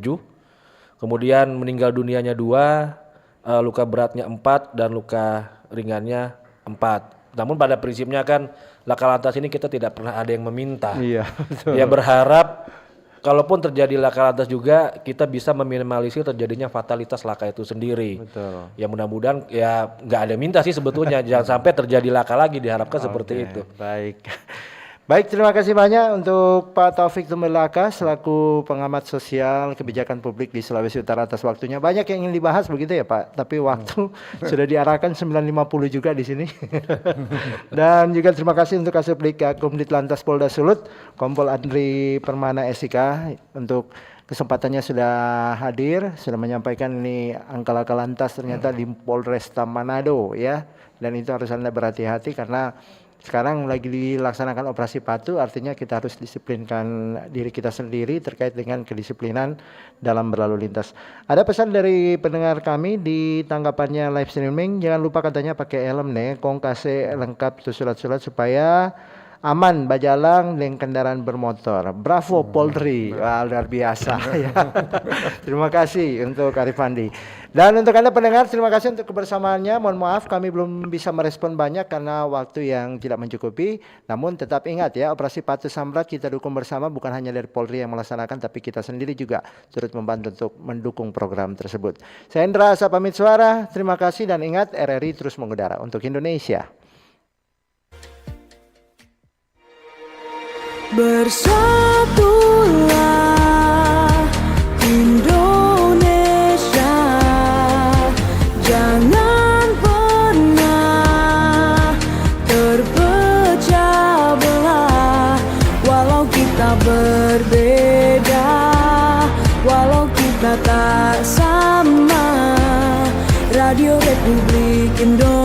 Kemudian meninggal dunianya 2, luka beratnya 4 dan luka ringannya 4. Namun pada prinsipnya kan laka lantas ini kita tidak pernah ada yang meminta. Iya, betul. Ya berharap kalaupun terjadi laka lantas juga kita bisa meminimalisir terjadinya fatalitas laka itu sendiri. Betul. Ya mudah-mudahan ya nggak ada minta sih sebetulnya jangan sampai terjadi laka lagi, diharapkan seperti itu. Baik. Baik, terima kasih banyak untuk Pak Taufik Tumilaka selaku pengamat sosial kebijakan publik di Sulawesi Utara atas waktunya. Banyak yang ingin dibahas begitu ya, Pak, tapi waktu sudah diarahkan 9.50 juga di sini. Dan juga terima kasih untuk Kasubdit Gakumdit Lantas Polda Sulut, Kompol Andri Permana SIK untuk kesempatannya sudah hadir, sudah menyampaikan ini angka laka lantas ternyata di Polresta Manado ya. Dan itu harus Anda berhati-hati karena sekarang lagi dilaksanakan operasi Patuh, artinya kita harus disiplinkan diri kita sendiri terkait dengan kedisiplinan dalam berlalu lintas. Ada pesan dari pendengar kami di tanggapannya live streaming, jangan lupa katanya pakai helm nih, kong kase lengkap tuh surat-surat supaya aman bajalang dengan kendaraan bermotor. Bravo Polri, wah luar biasa ya. Terima kasih untuk Arif Andi. Dan untuk Anda pendengar, terima kasih untuk kebersamaannya. Mohon maaf kami belum bisa merespon banyak karena waktu yang tidak mencukupi. Namun tetap ingat ya, operasi Patuh Samrat kita dukung bersama, bukan hanya dari Polri yang melaksanakan, tapi kita sendiri juga turut membantu untuk mendukung program tersebut. Saya Indra Asa pamit suara, terima kasih dan ingat RRI terus mengudara untuk Indonesia. Bersatulah Indonesia, jangan pernah terpecah belah. Walau kita berbeda, walau kita tak sama, Radio Republik Indonesia